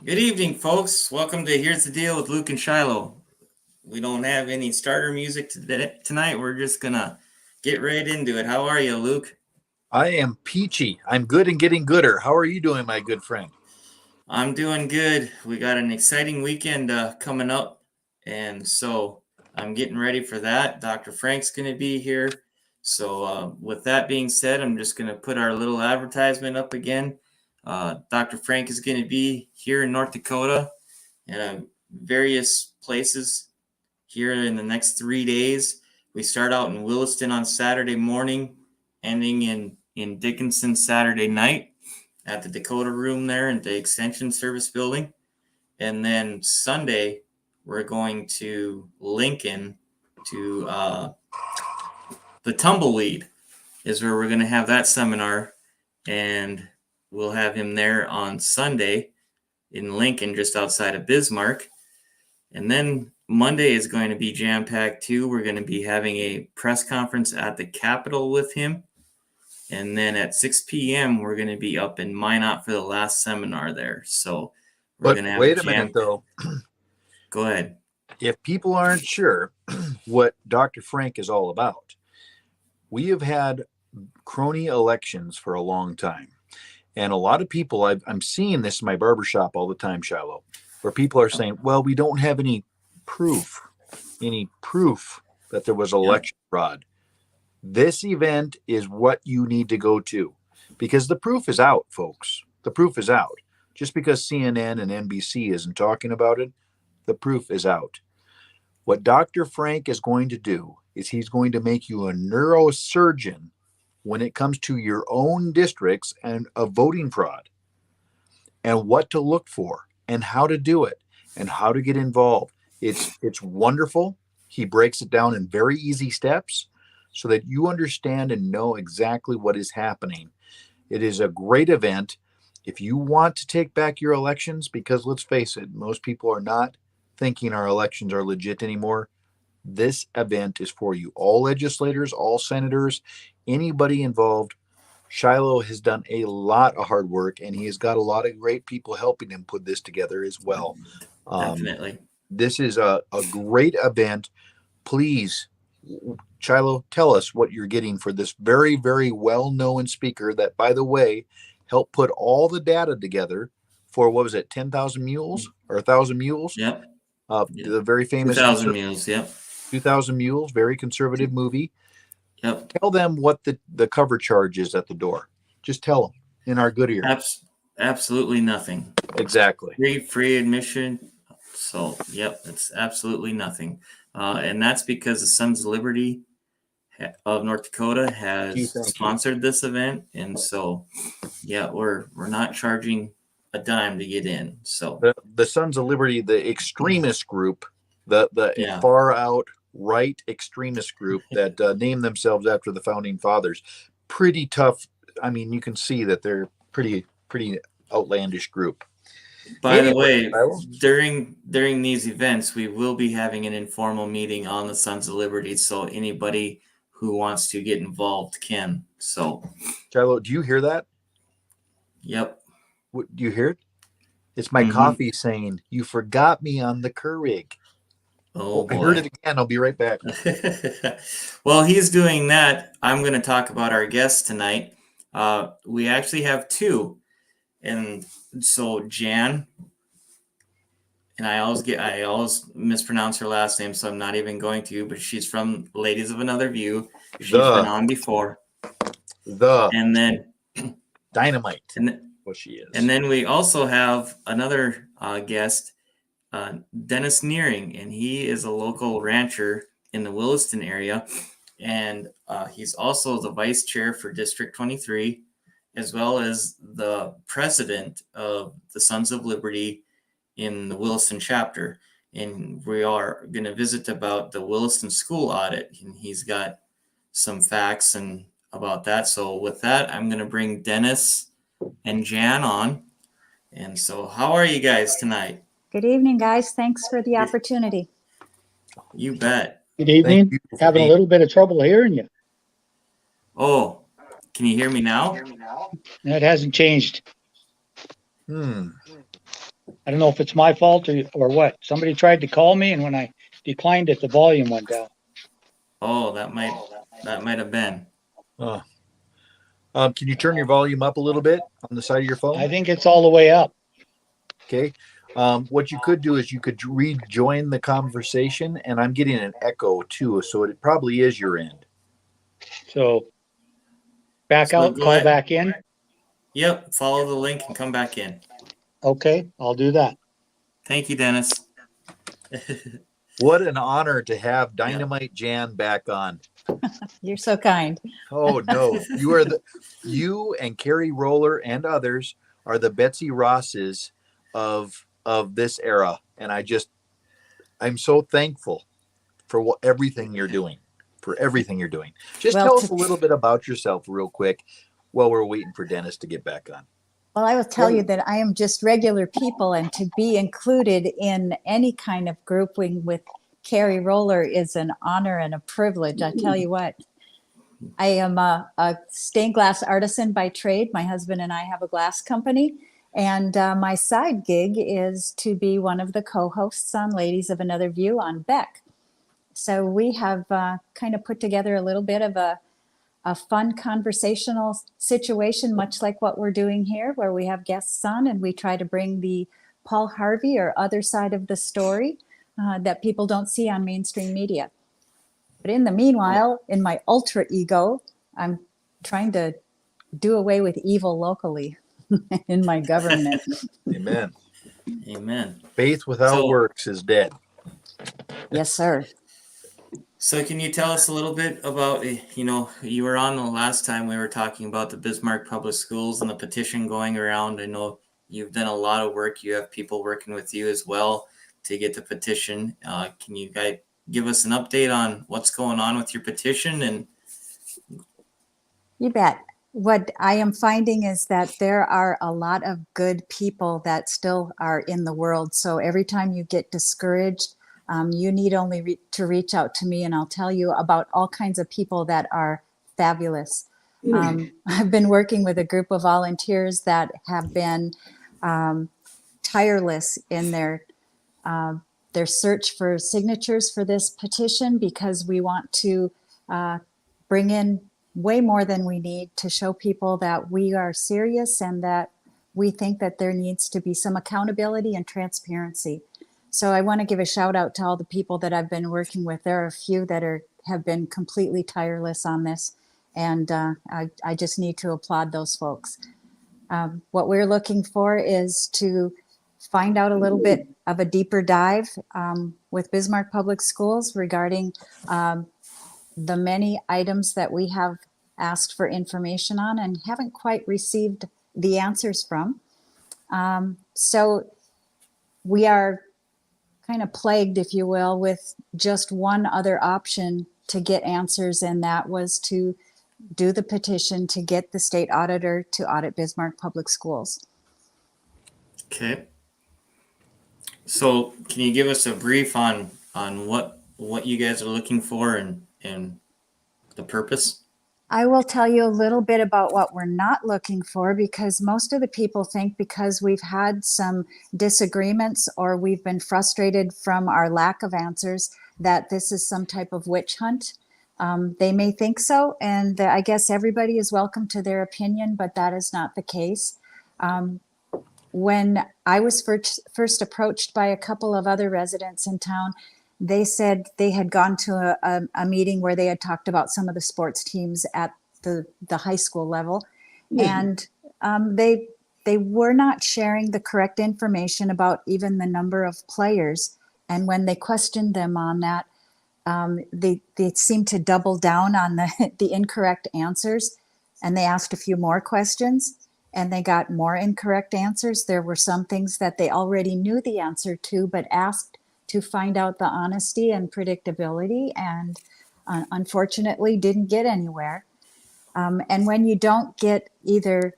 Good evening, folks. Welcome to Here's the Deal with Luke and Shiloh. We don't have any starter music tonight. We're just going to get right into it. How are you, Luke? I am peachy. I'm good and getting gooder. How are you doing, my good friend? I'm doing good. We got an exciting weekend coming up, and so I'm getting ready for that. Dr. Frank's going to be here. So with that being said, I'm just going to put our little advertisement up again. Dr. Frank is going to be here in North Dakota and various places here in the next 3 days. We start out in Williston on Saturday morning, ending in Dickinson Saturday night at the Dakota Room there in the Extension Service Building. And then Sunday, we're going to Lincoln to the Tumbleweed is where we're going to have that seminar. And we'll have him there on Sunday in Lincoln, just outside of Bismarck. And then Monday is going to be jam-packed too. We're going to be having a press conference at the Capitol with him. And then at 6 p.m., we're going to be up in Minot for the last seminar there. So we're going to have wait a minute, though. Go ahead. If people aren't sure what Dr. Frank is all about, we have had crony elections for a long time. And a lot of people, I'm seeing this in my barbershop all the time, Shiloh, where people are saying, well, we don't have any proof that there was election fraud. This event is what you need to go to because the proof is out, folks. The proof is out. Just because CNN and NBC isn't talking about it, the proof is out. What Dr. Frank is going to do is he's going to make you a neurosurgeon when it comes to your own districts and a voting fraud and what to look for and how to do it and how to get involved. It's wonderful. He breaks it down in very easy steps so that you understand and know exactly what is happening. It is a great event. If you want to take back your elections, because let's face it, most people are not thinking our elections are legit anymore. This event is for you. All legislators, all senators, anybody involved. Shiloh has done a lot of hard work, and he has got a lot of great people helping him put this together as well. Definitely. This is a great event. Please, Shiloh, tell us what you're getting for this very, very well-known speaker that, by the way, helped put all the data together for, what was it, 10,000 Mules or 1,000 Mules? Yep. The very famous 2,000 Mules, yep. 2,000 Mules, very conservative movie. Yep. Tell them what the cover charge is at the door. Just tell them in our good ear. Absolutely nothing. Exactly. Free admission. So, yep, it's absolutely nothing. And that's because the Sons of Liberty of North Dakota has sponsored this event. And so, yeah, we're not charging a dime to get in. So the Sons of Liberty, the extremist group, the far out right extremist group that named themselves after the founding fathers, pretty tough. I mean, you can see that they're pretty outlandish group. By the way, during these events, we will be having an informal meeting on the Sons of Liberty, so anybody who wants to get involved can. So, Shiloh, do you hear that? Yep. What, do you hear it? It's my coffee saying, "You forgot me on the Keurig." Oh, I heard it again. I'll be right back. Well, he's doing that. I'm going to talk about our guests tonight. We actually have two. And so Jan, and I always mispronounce her last name, so I'm not even going to, but she's from Ladies of Another View. She's been on before. And then Dynamite. What she is. And then we also have another guest, Dennis Nearing, and he is a local rancher in the Williston area. And he's also the vice chair for District 23, as well as the president of the Sons of Liberty in the Williston chapter. And we are going to visit about the Williston school audit. And he's got some facts and about that. So with that, I'm going to bring Dennis and Jan on. And so how are you guys tonight? Good evening, guys. Thanks for the opportunity. You bet. Good evening. Having a little bit of trouble hearing you. Oh, can you hear me now? That hasn't changed. I don't know if it's my fault or what. Somebody tried to call me, and when I declined it, the volume went down. Oh, that might have been. Can you turn your volume up a little bit on the side of your phone? I think it's all the way up. Okay. What you could do is you could rejoin the conversation, and I'm getting an echo too, so it probably is your end. So back So out, go call ahead. back in. Yep, follow the link and come back in. Okay, I'll do that. Thank you, Dennis. What an honor to have Dynamite Jan back on. You're so kind. Oh no, you and Carrie Roller and others are the Betsy Rosses of this era, and I'm so thankful for everything you're doing. Just Well, tell us a little bit about yourself real quick while we're waiting for Dennis to get back on. Well, I will tell you that I am just regular people, and to be included in any kind of grouping with Carrie Roller is an honor and a privilege. I tell you what, I am a stained glass artisan by trade. My husband and I have a glass company, and my side gig is to be one of the co-hosts on Ladies of Another View on Beck. So we have kind of put together a little bit of a fun conversational situation, much like what we're doing here, where we have guests on and we try to bring the Paul Harvey or other side of the story that people don't see on mainstream media. But in the meanwhile, in my ultra ego, I'm trying to do away with evil locally in my government. Amen. Amen. Faith without works is dead. Yes, sir. So can you tell us a little bit about, you were on the last time we were talking about the Bismarck Public Schools and the petition going around. I know you've done a lot of work. You have people working with you as well to get the petition. Can you guys give us an update on what's going on with your petition? And You bet. What I am finding is that there are a lot of good people that still are in the world. So every time you get discouraged, you need only to reach out to me, and I'll tell you about all kinds of people that are fabulous. I've been working with a group of volunteers that have been tireless in their search for signatures for this petition, because we want to bring in way more than we need to show people that we are serious and that we think that there needs to be some accountability and transparency. So I want to give a shout out to all the people that I've been working with. There are a few that have been completely tireless on this, and I just need to applaud those folks. What we're looking for is to find out a little bit of a deeper dive with Bismarck Public Schools regarding the many items that we have asked for information on and haven't quite received the answers from. So we are kind of plagued, if you will, with just one other option to get answers, and that was to do the petition to get the state auditor to audit Bismarck Public Schools. okay. So can you give us a brief on what you guys are looking for and the purpose? I will tell you a little bit about what we're not looking for, because most of the people think because we've had some disagreements or we've been frustrated from our lack of answers that this is some type of witch hunt. They may think so, and I guess everybody is welcome to their opinion, but that is not the case. When I was first approached by a couple of other residents in town, they said they had gone to a meeting where they had talked about some of the sports teams at the high school level. And they were not sharing the correct information about even the number of players. And when they questioned them on that, they seemed to double down on the incorrect answers. And they asked a few more questions and they got more incorrect answers. There were some things that they already knew the answer to, but asked to find out the honesty and predictability, and unfortunately didn't get anywhere. And when you don't get either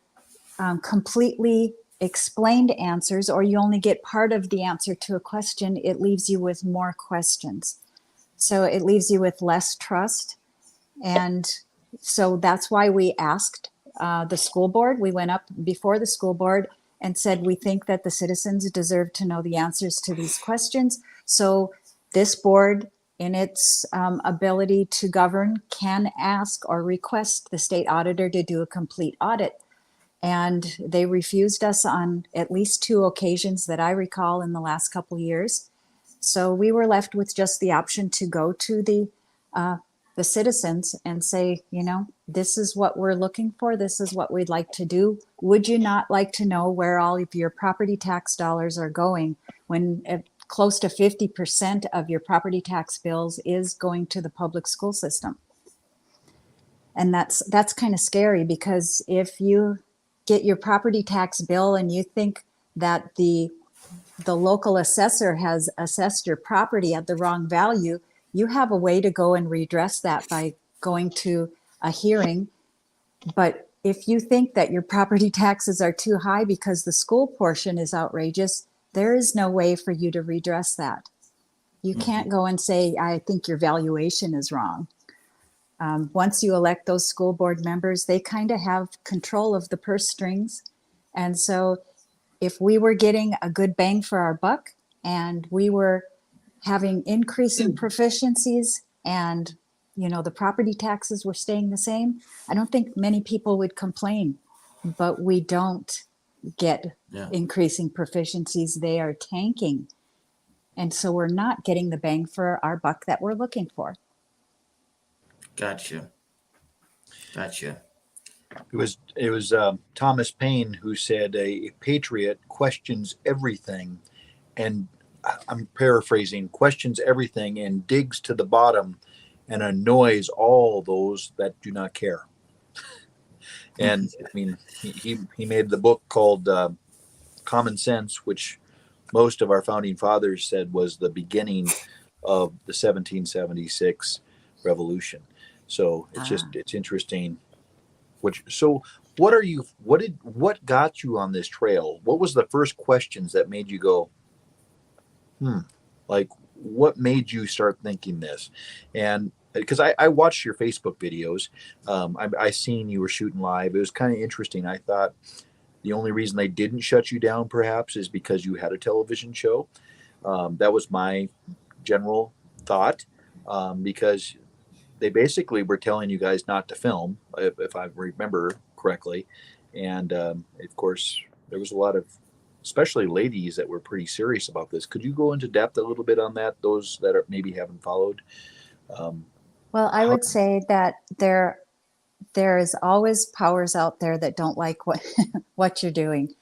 completely explained answers or you only get part of the answer to a question, it leaves you with more questions. So it leaves you with less trust. And so that's why we asked the school board. We went up before the school board and said, we think that the citizens deserve to know the answers to these questions. So this board, in its ability to govern, can ask or request the state auditor to do a complete audit. And they refused us on at least 2 occasions that I recall in the last couple years. So we were left with just the option to go to the citizens and say, this is what we're looking for. This is what we'd like to do. Would you not like to know where all of your property tax dollars are going when close to 50% of your property tax bills is going to the public school system? And that's kind of scary, because if you get your property tax bill and you think that the local assessor has assessed your property at the wrong value, you have a way to go and redress that by going to a hearing. But if you think that your property taxes are too high because the school portion is outrageous, there is no way for you to redress that. You can't go and say, I think your valuation is wrong. Once you elect those school board members, they kind of have control of the purse strings. And so if we were getting a good bang for our buck and we were having increasing proficiencies and, the property taxes were staying the same, I don't think many people would complain. But we don't get increasing proficiencies. They are tanking. And so we're not getting the bang for our buck that we're looking for. Gotcha. It was Thomas Paine who said a patriot questions everything, and I'm paraphrasing, questions everything and digs to the bottom and annoys all those that do not care. And I mean, he made the book called Common Sense, which most of our founding fathers said was the beginning of the 1776 revolution. So it's interesting. What got you on this trail? What was the first questions that made you go, like what made you start thinking this? And because I watched your Facebook videos, I seen you were shooting live. It was kind of interesting. I thought the only reason they didn't shut you down perhaps is because you had a television show. That was my general thought, because they basically were telling you guys not to film, if I remember correctly. And of course, there was a lot of, especially ladies, that were pretty serious about this. Could you go into depth a little bit on that, those that maybe haven't followed? Well, I would say that there is always powers out there that don't like what you're doing.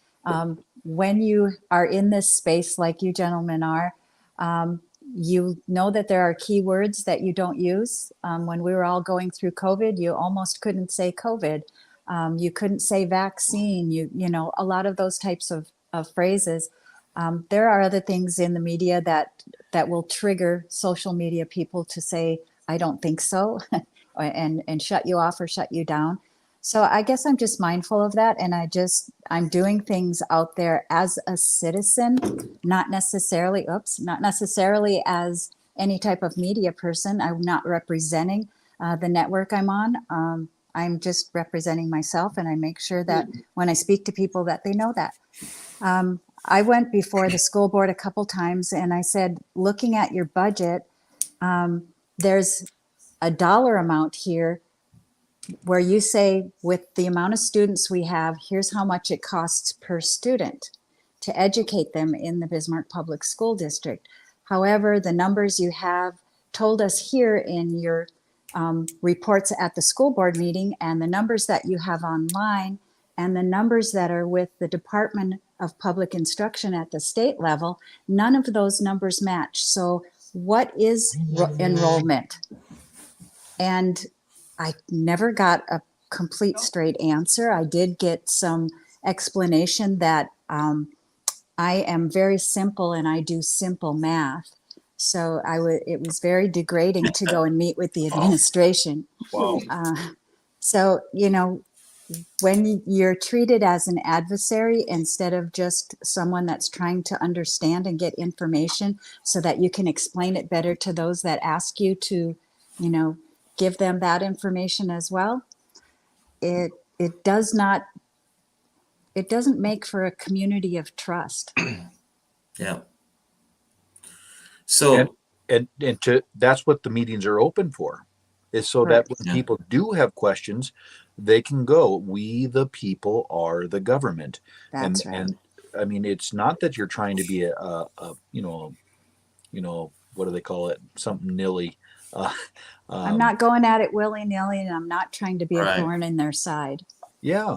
When you are in this space like you gentlemen are, you know that there are keywords that you don't use. When we were all going through COVID, you almost couldn't say COVID. You couldn't say vaccine. A lot of those types of phrases. There are other things in the media that will trigger social media people to say, I don't think so, and shut you off or shut you down. So I guess I'm just mindful of that. And I'm doing things out there as a citizen, not necessarily as any type of media person. I'm not representing the network I'm on. I'm just representing myself, and I make sure that when I speak to people that they know that. I went before the school board a couple times and I said, looking at your budget, there's a dollar amount here where you say, with the amount of students we have, here's how much it costs per student to educate them in the Bismarck Public School District. However, the numbers you have told us here in your reports at the school board meeting, and the numbers that you have online, and the numbers that are with the Department of Public Instruction at the state level, none of those numbers match. So what is enrollment? And I never got a complete straight answer. I did get some explanation that I am very simple and I do simple math. So it was very degrading to go and meet with the administration. Wow. So, when you're treated as an adversary instead of just someone that's trying to understand and get information so that you can explain it better to those that ask you to, give them that information as well, it does not it doesn't make for a community of trust. Yeah. So, And that's what the meetings are open for, is so that when Yeah. people do have questions, they can go, we the people are the government. That's right. And I mean, it's not that you're trying to be a what do they call it? Something nilly. I'm not going at it willy-nilly, and I'm not trying to be a Right. thorn in their side. Yeah,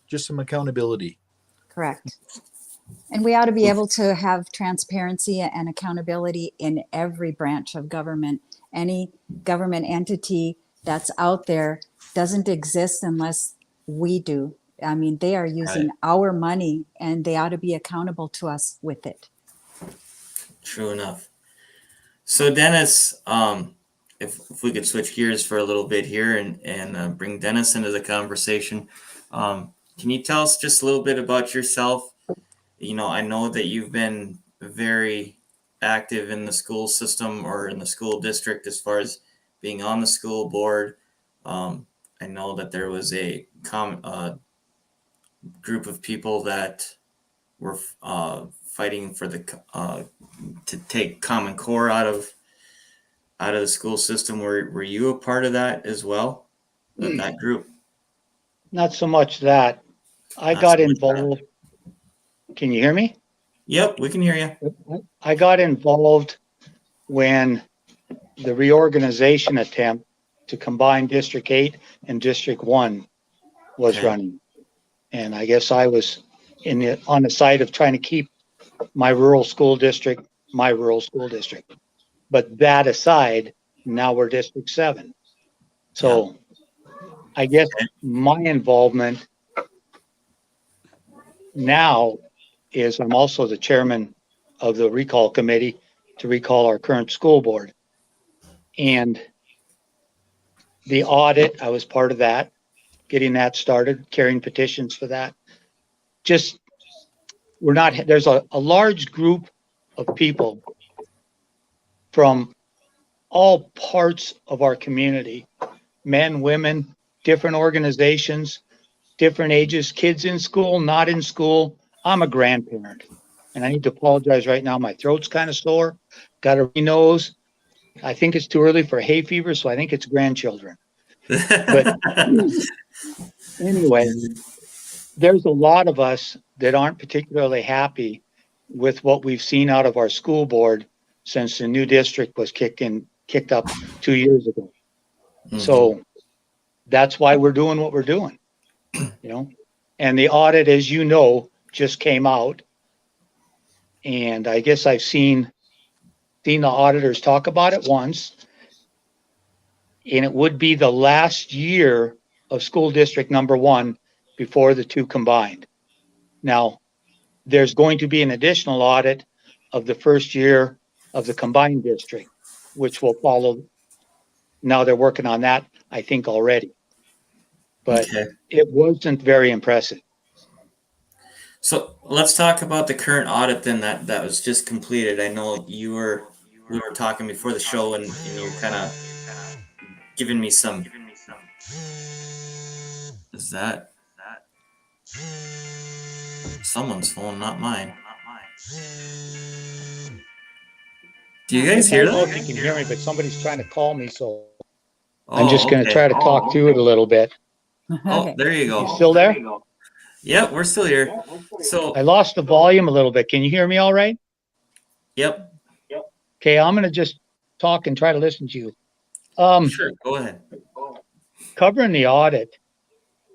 just some accountability. Correct. And we ought to be able to have transparency and accountability in every branch of government. Any government entity that's out there doesn't exist unless we do. I mean, they are using Right. our money, and they ought to be accountable to us with it. True enough. So Dennis, if we could switch gears for a little bit here and bring Dennis into the conversation, can you tell us just a little bit about yourself? You know, I know that you've been very active in the school system or in the school district as far as being on the school board. I know that there was a group of people that were fighting for to take Common Core out of the school system. Were you a part of that as well? That group? Not so much that. I Not got so much that. involved. Can you hear me? Yep, we can hear you. I got involved when the reorganization attempt to combine District 8 and District 1 was Okay. running. And I guess I was on the side of trying to keep my rural school district. But that aside, now we're District 7. So I guess my involvement now is I'm also the chairman of the recall committee to recall our current school board. And the audit, I was part of that, getting that started, carrying petitions for that. Just, there's a large group of people from all parts of our community, men, women, different organizations, different ages, kids in school, not in school. I'm a grandparent, and I need to apologize right now. My throat's kind of sore, got a nose. I think it's too early for hay fever, so I think it's grandchildren. But anyway, there's a lot of us that aren't particularly happy with what we've seen out of our school board since the new district was kicked up 2 years ago. Mhm. So that's why we're doing what we're doing, And the audit, as you know, just came out. And I guess I've seen the auditors talk about it once. And it would be the last year of school district number 1 before the two combined. Now, there's going to be an additional audit of the first year of the combined district, which will follow. Now they're working on that, I think, already. But Okay. it wasn't very impressive. So let's talk about the current audit then that was just completed. I know we were talking before the show and you were kind of giving me some. Is that someone's phone, not mine? Do you guys hear I don't know that? if you can hear me, but somebody's trying to call me, so Oh, I'm just going to okay. try to talk through it a little bit. Oh, Okay. there you You go. still there? Yep, we're still here. So, I lost the volume a little bit. Can you hear me all right? yep, Okay, I'm going to just talk and try to listen to you. sure, go ahead. Covering the audit,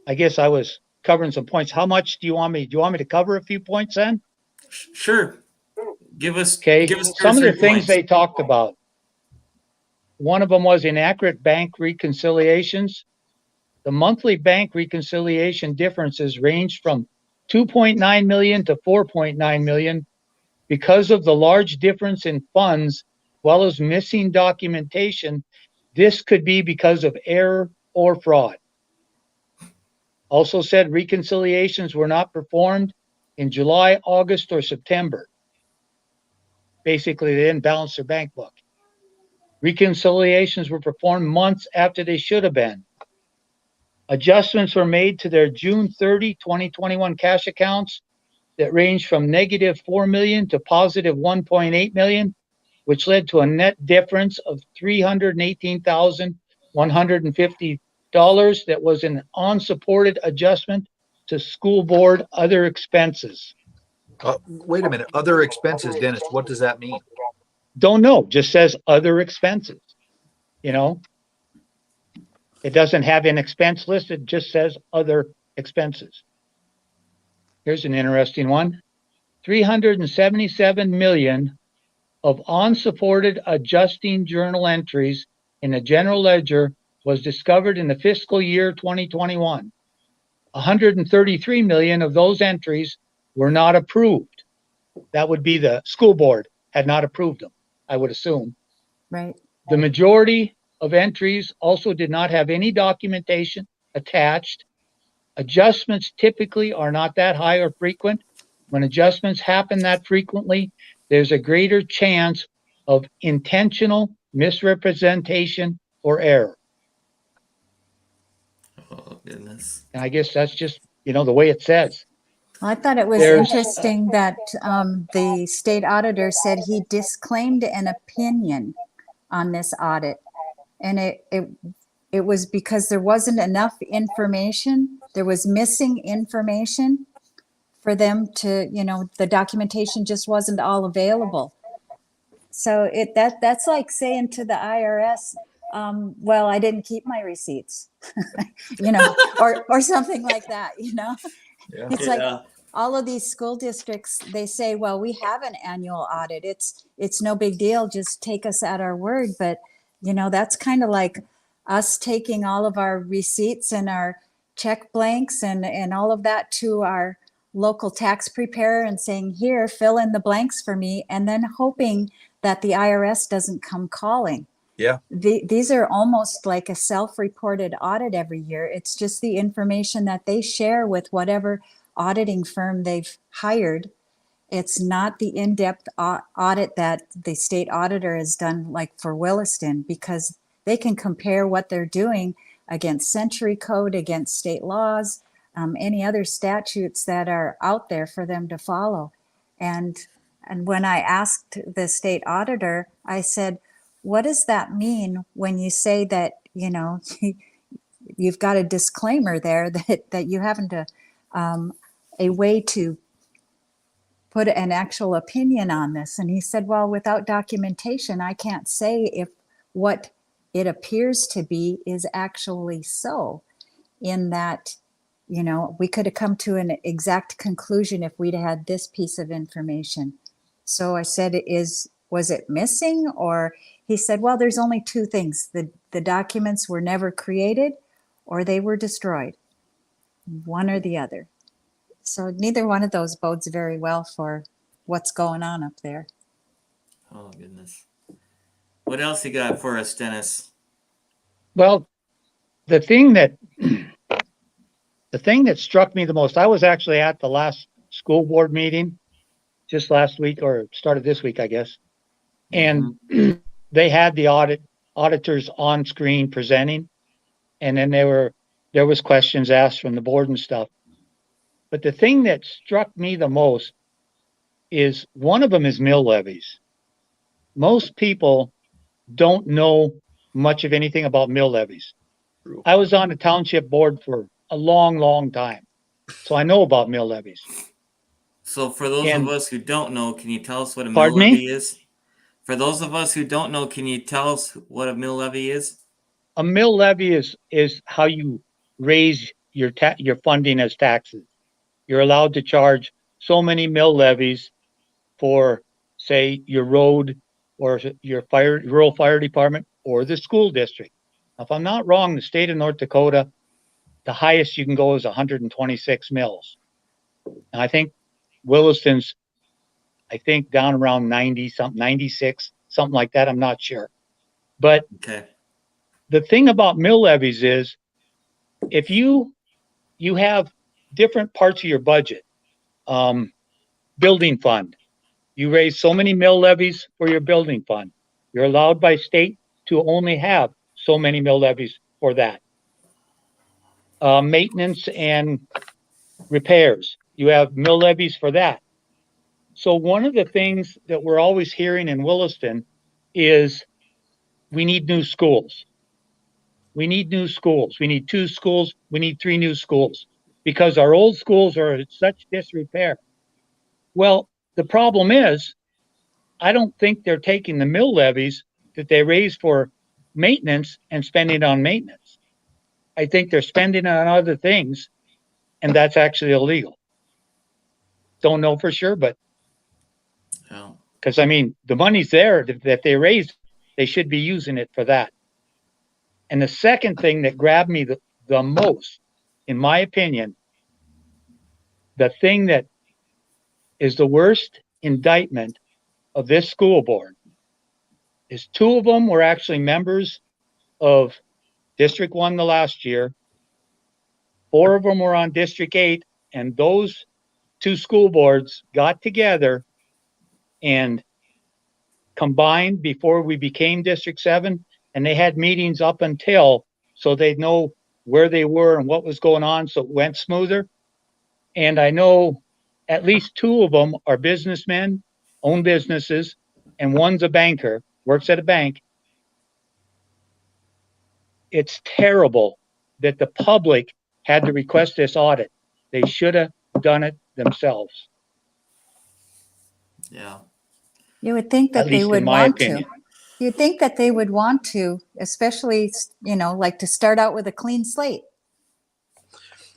I guess I was covering some points. How much do you want me? Do you want me to cover a few points then? Sure. Give us Okay, two some or of the three things points. they talked about. One of them was inaccurate bank reconciliations. The monthly bank reconciliation differences ranged from 2.9 million to 4.9 million because of the large difference in funds, as well as missing documentation. This could be because of error or fraud. Also said reconciliations were not performed in July, August, or September. Basically, they didn't balance their bank book. Reconciliations were performed months after they should have been. Adjustments were made to their June 30, 2021 cash accounts that ranged from negative 4 million to positive 1.8 million, which led to a net difference of $318,150 that was an unsupported adjustment to school board other expenses. Wait a minute. Other expenses, Dennis, what does that mean? Don't know, just says other expenses. You know, it doesn't have an expense listed, just says other expenses. Here's an interesting one. 377 million of unsupported adjusting journal entries in the general ledger was discovered in the fiscal year 2021. 133 million of those entries were not approved. That would be the school board had not approved them, I would assume. Right. The majority of entries also did not have any documentation attached. Adjustments typically are not that high or frequent. When adjustments happen that frequently, there's a greater chance of intentional misrepresentation or error. Oh, goodness. And I guess that's just, the way it says. Well, I thought it was interesting that the state auditor said he disclaimed an opinion on this audit. And it was because there wasn't enough information. There was missing information for them to, the documentation just wasn't all available. So that's like saying to the IRS, well, I didn't keep my receipts, or something like that, Yeah. It's like all of these school districts, they say, well, we have an annual audit. It's no big deal. Just take us at our word. But, that's kind of like us taking all of our receipts and our check blanks and all of that to our local tax preparer and saying, here, fill in the blanks for me, and then hoping that the IRS doesn't come calling. Yeah. These are almost like a self-reported audit every year. It's just the information that they share with whatever auditing firm they've hired. It's not the in-depth audit that the state auditor has done, like for Williston, because they can compare what they're doing against Century Code, against state laws, any other statutes that are out there for them to follow. And when I asked the state auditor, I said, what does that mean when you say that, you've got a disclaimer there that you haven't a way to put an actual opinion on this? And he said, well, without documentation, I can't say if what it appears to be is actually so, in that, we could have come to an exact conclusion if we'd had this piece of information. So I said, was it missing? Or he said, well, there's only two things. The documents were never created or they were destroyed, one or the other. So neither one of those bodes very well for what's going on up there. Oh, goodness. What else you got for us, Dennis? Well, the thing that struck me the most, I was actually at the last school board meeting just last week, or started this week, I guess. And they had the auditors on screen presenting, and then there was questions asked from the board and stuff. But the thing that struck me the most is one of them is mill levies. Most people don't know much of anything about mill levies. I was on the township board for a long, long time, so I know about mill levies. So for those of us who don't know, can you tell us what a mill Pardon me? levy is? For those of us who don't know, can you tell us what a mill levy is? A mill levy is how you raise your funding as taxes. You're allowed to charge so many mill levies for, say, your road or your rural fire department or the school district. Now, if I'm not wrong, the state of North Dakota, the highest you can go is 126 mills. And I think Williston's, down around 90 something, 96, something like that. I'm not sure. But okay. The thing about mill levies is if you have different parts of your budget, building fund, you raise so many mill levies for your building fund. You're allowed by state to only have so many mill levies for that. maintenance and repairs. You have mill levies for that. So one of the things that we're always hearing in Williston is we need new schools. We need new schools. We need 2 schools. We need 3 new schools because our old schools are in such disrepair. Well, the problem is, I don't think they're taking the mill levies that they raise for maintenance and spending on maintenance. I think they're spending on other things, and that's actually illegal. Don't know for sure, but Oh, because I mean, the money's there that they raised, they should be using it for that. And the second thing that grabbed me the most, in my opinion, the thing that is the worst indictment of this school board is 2 of them were actually members of District 1 the last year. 4 of them were on District 8, and those 2 school boards got together and combined before we became District 7, and they had meetings up until so they'd know where they were and what was going on, so it went smoother. And I know at least 2 of them are businessmen, own businesses, and one's a banker, works at a bank. It's terrible that the public had to request this audit. They should have done it themselves. yeah. You would think that At they least would in my want opinion. to. You'd think that they would want to, especially, you know, like to start out with a clean slate.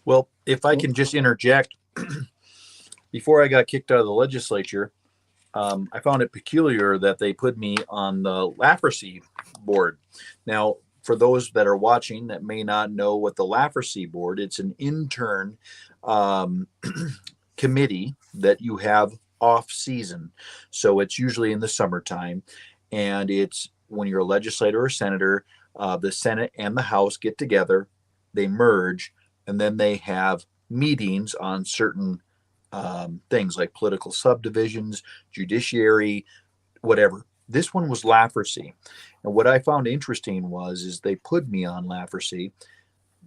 Well, if I can just interject, before I got kicked out of the legislature, I found it peculiar that they put me on the Lafferty board. Now, for those that are watching that may not know what the Lafferty board, it's an intern committee that you have off season. So it's usually in the summertime, and it's when you're a legislator or senator, the Senate and the House get together, they merge, and then they have meetings on certain things like political subdivisions, judiciary, whatever. This one was Lafferty. And what I found interesting is they put me on Lafferty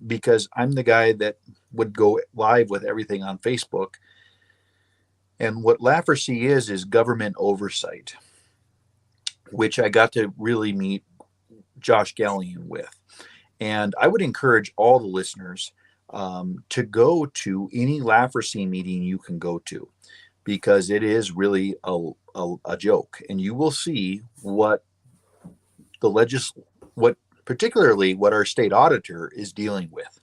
because I'm the guy that would go live with everything on Facebook. And what Lafferty is government oversight, which I got to really meet Josh Gallion with. And I would encourage all the listeners to go to any Lafferty meeting you can go to, because it is really a joke, and you will see what particularly what our state auditor is dealing with.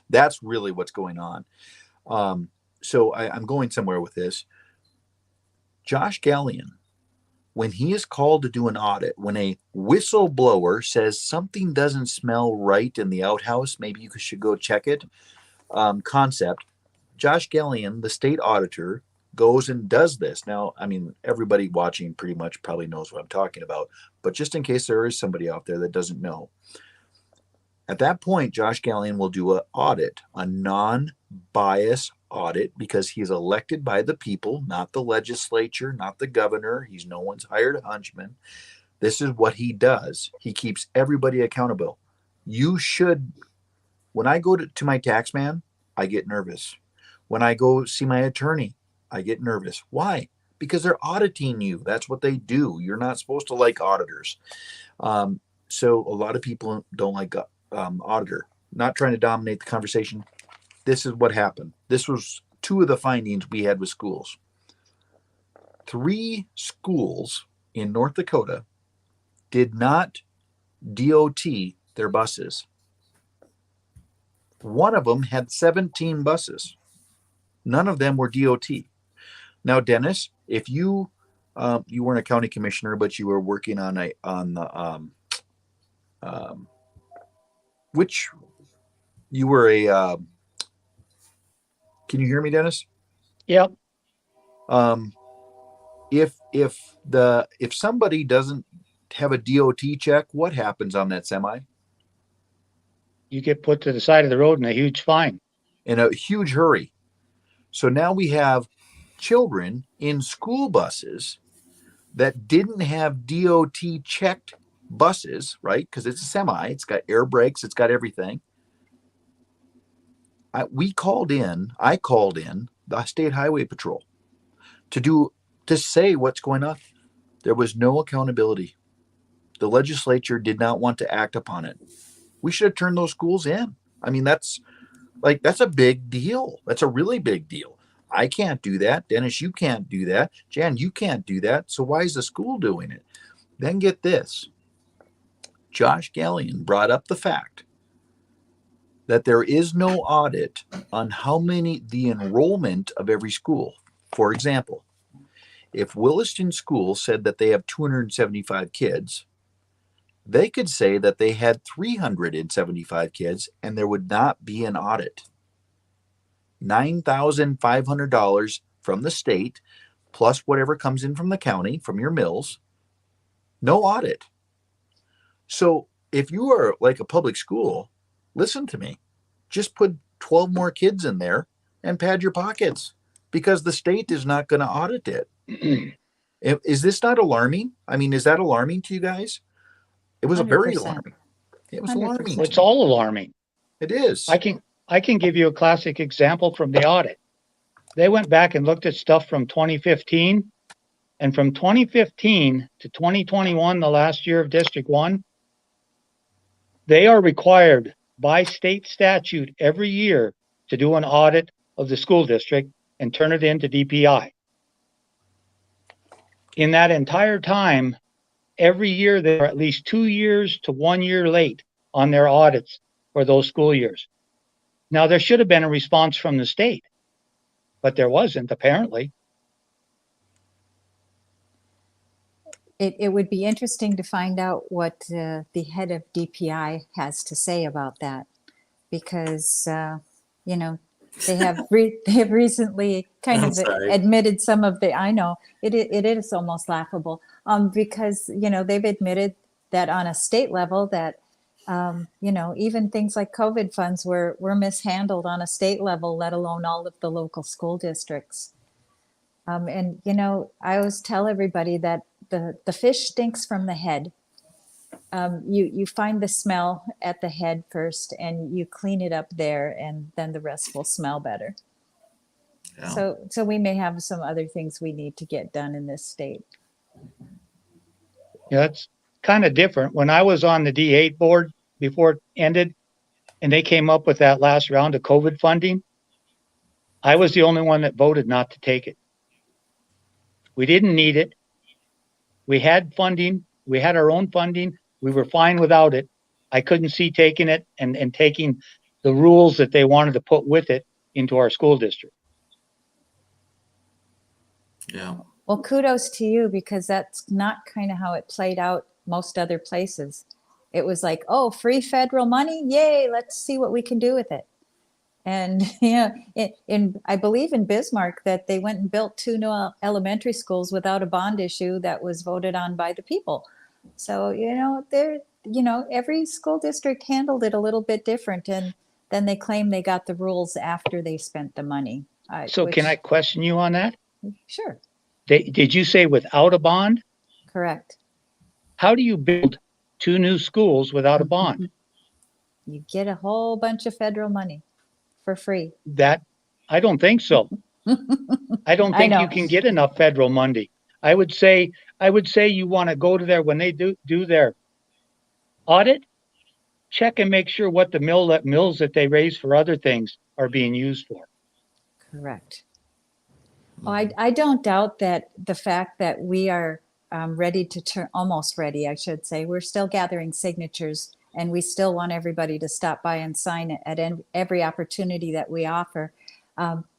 That's really what's going on. So I'm going somewhere with this. Josh Gallion, when he is called to do an audit, when a whistleblower says something doesn't smell right in the outhouse, maybe you should go check it, concept, Josh Gallion, the state auditor, goes and does this. Now, I mean, everybody watching pretty much probably knows what I'm talking about, but just in case there is somebody out there that doesn't know, at that point, Josh Gallion will do an audit, a non-bias audit, because he's elected by the people, not the legislature, not the governor. He's no one's hired hunchman. This is what he does. He keeps everybody accountable. You should, when I go to my tax man, I get nervous. When I go see my attorney, I get nervous. Why? Because they're auditing you. That's what they do. You're not supposed to like auditors. So a lot of people don't like auditor. Not trying to dominate the conversation. This is what happened. This was 2 of the findings we had with schools. 3 schools in North Dakota did not DOT their buses. One of them had 17 buses. None of them were DOT. Now, Dennis, if you weren't a county commissioner, but you were working on which you were a. Can you hear me, Dennis? Yep. If somebody doesn't have a DOT check, what happens on that semi? You get put to the side of the road in a huge fine. In a huge hurry. So now we have children in school buses that didn't have DOT checked buses, right? Because it's a semi, it's got air brakes, it's got everything. I called in the State Highway Patrol to say what's going on. There was no accountability. The legislature did not want to act upon it. We should have turned those schools in. I mean, that's a big deal. That's a really big deal. I can't do that. Dennis, you can't do that. Jan, you can't do that. So why is the school doing it? Then get this. Josh Gallion brought up the fact that there is no audit on the enrollment of every school. For example, if Williston School said that they have 275 kids, they could say that they had 375 kids and there would not be an audit. $9,500 from the state, plus whatever comes in from the county, from your mills, no audit. So if you are like a public school, listen to me, just put 12 more kids in there and pad your pockets, because the state is not going to audit it. Is this not alarming? I mean, is that alarming to you guys? It was 100%. very alarming. It was 100%. alarming. It's all alarming. It is. I can give you a classic example from the audit. They went back and looked at stuff from 2015, and from 2015 to 2021, the last year of District 1, they are required by state statute every year to do an audit of the school district and turn it into DPI. In that entire time, every year they're at least 2 years to 1 year late on their audits for those school years. Now, there should have been a response from the state, but there wasn't, apparently. It would be interesting to find out what the head of DPI has to say about that, because they have recently kind of Sorry. admitted some of the. I know it is almost laughable, because they've admitted that on a state level that even things like COVID funds were mishandled on a state level, let alone all of the local school districts. And I always tell everybody that the fish stinks from the head. You find the smell at the head first, and you clean it up there, and then the rest will smell better. Yeah. So we may have some other things we need to get done in this state. Yeah, that's kind of different. When I was on the D8 board before it ended, and they came up with that last round of COVID funding, I was the only one that voted not to take it. We didn't need it. We had funding. We had our own funding. We were fine without it. I couldn't see taking it and taking the rules that they wanted to put with it into our school district. Yeah. Well, kudos to you, because that's not kind of how it played out most other places. It was like, oh, free federal money. Yay. Let's see what we can do with it. And I believe in Bismarck that they went and built 2 new elementary schools without a bond issue that was voted on by the people. So, every school district handled it a little bit different, and then they claim they got the rules after they spent the money. Can I question you on that? Sure. Did you say without a bond? Correct. How do you build 2 new schools without a bond? You get a whole bunch of federal money for free. I don't think so. I don't think you can get enough federal money. I would say you want to go to there when they do their audit, check and make sure what the mills that they raise for other things are being used for. Correct. Well, I don't doubt that the fact that we are ready to turn, almost ready, I should say, we're still gathering signatures, and we still want everybody to stop by and sign it at every opportunity that we offer.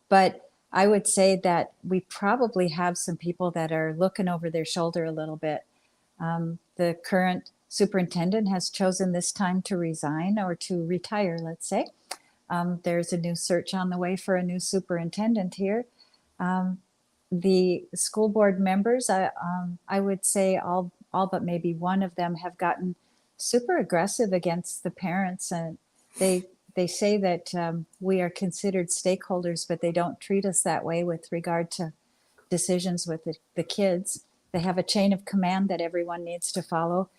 But I would say that we probably have some people that are looking over their shoulder a little bit. The current superintendent has chosen this time to resign or to retire, let's say. There's a new search on the way for a new superintendent here. The school board members, I would say all but maybe one of them have gotten super aggressive against the parents, and they say that we are considered stakeholders, but they don't treat us that way with regard to decisions with the kids. They have a chain of command that everyone needs to follow,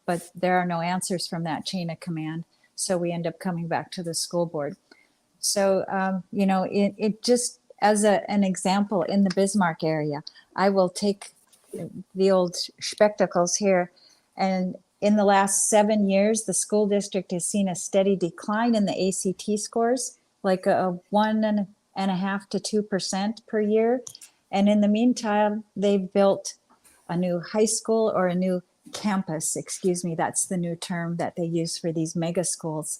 but there are no answers from that chain of command. So we end up coming back to the school board. So, it just as an example in the Bismarck area, I will take the old spectacles here. And in the last 7 years, the school district has seen a steady decline in the ACT scores, like a 1.5 to 2% per year. And in the meantime, they've built a new high school, or a new campus, excuse me, that's the new term that they use for these mega schools.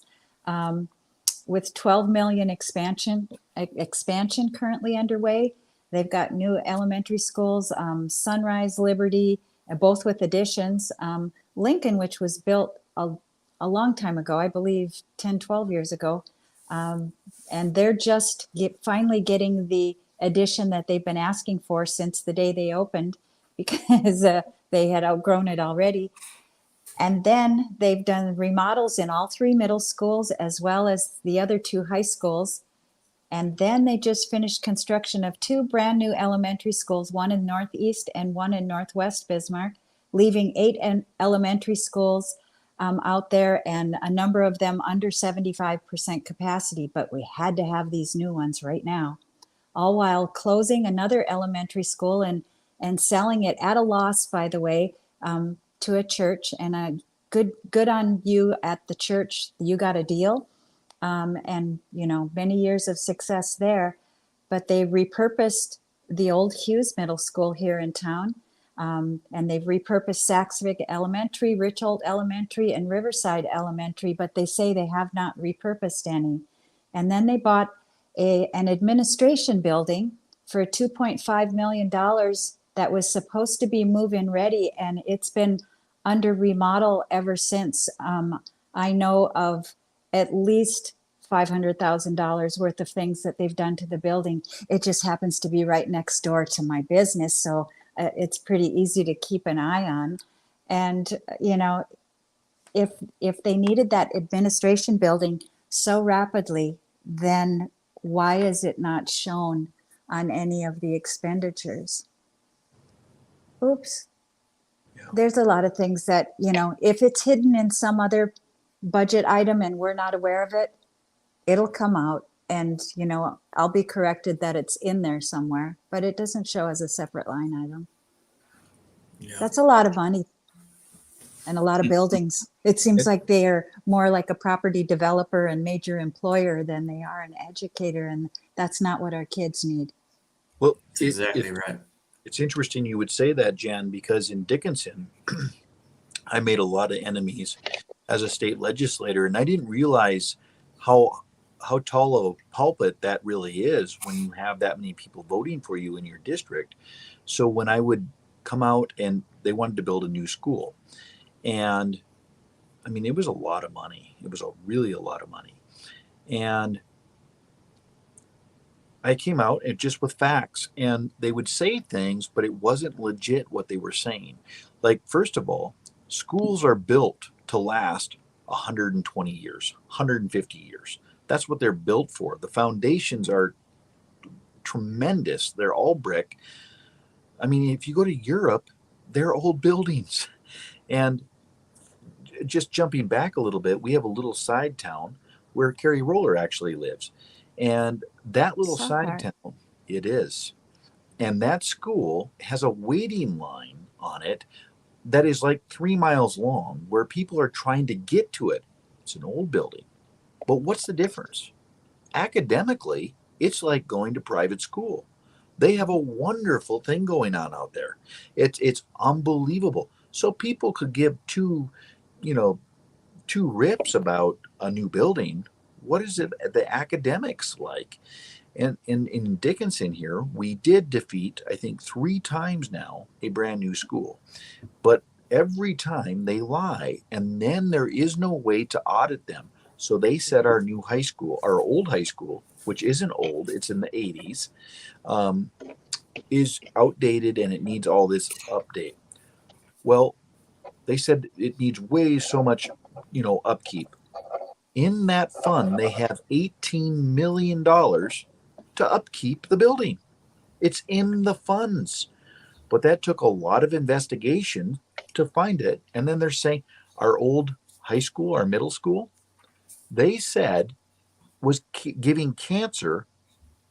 With 12 million expansion currently underway. They've got new elementary schools, Sunrise, Liberty, both with additions. Lincoln, which was built a long time ago, I believe 10, 12 years ago. And they're just finally getting the addition that they've been asking for since the day they opened, because they had outgrown it already. And then they've done remodels in all 3 middle schools, as well as the other 2 high schools. And then they just finished construction of 2 brand new elementary schools, one in Northeast and one in Northwest Bismarck, leaving 8 elementary schools out there, and a number of them under 75% capacity. But we had to have these new ones right now, all while closing another elementary school and selling it at a loss, by the way, to a church. And a good on you at the church. You got a deal, and many years of success there. But they repurposed the old Hughes Middle School here in town, and they've repurposed Saxvig Elementary, Richhold Elementary, and Riverside Elementary. But they say they have not repurposed any. And then they bought an administration building for $2.5 million that was supposed to be move-in ready, and it's been under remodel ever since. I know of at least $500,000 worth of things that they've done to the building. It just happens to be right next door to my business, so it's pretty easy to keep an eye on. And if they needed that administration building so rapidly, then why is it not shown on any of the expenditures? Oops. Yeah. There's a lot of things that, if it's hidden in some other budget item and we're not aware of it, it'll come out, and, I'll be corrected that it's in there somewhere, but it doesn't show as a separate line item. Yeah. That's a lot of money and a lot of buildings. It seems like they are more like a property developer and major employer than they are an educator, and that's not what our kids need. Well, That's exactly right. it's interesting you would say that, Jan, because in Dickinson, I made a lot of enemies as a state legislator, and I didn't realize how tall of a pulpit that really is when you have that many people voting for you in your district. So when I would come out, and they wanted to build a new school, and I mean, it was a lot of money. It was really a lot of money. And I came out and just with facts, and they would say things, but it wasn't legit what they were saying. Like, first of all, schools are built to last 120 years, 150 years. That's what they're built for. The foundations are tremendous. They're all brick. I mean, if you go to Europe, they're old buildings. And just jumping back a little bit, we have a little side town where Carrie Roller actually lives. And that little side town, it is. And that school has a waiting line on it that is like 3 miles long, where people are trying to get to it. It's an old building. But what's the difference? Academically, it's like going to private school. They have a wonderful thing going on out there. It's unbelievable. So people could give two rips about a new building. What is it, the academics like? And in Dickinson here, we did defeat, I think 3 times now, a brand new school. But every time they lie, and then there is no way to audit them. So they said our new high school, our old high school, which isn't old, it's in the 80s, is outdated and it needs all this update. Well, they said it needs way so much, upkeep. In that fund, they have $18 million to upkeep the building. It's in the funds. But that took a lot of investigation to find it. And then they're saying our old high school, our middle school, they said was giving cancer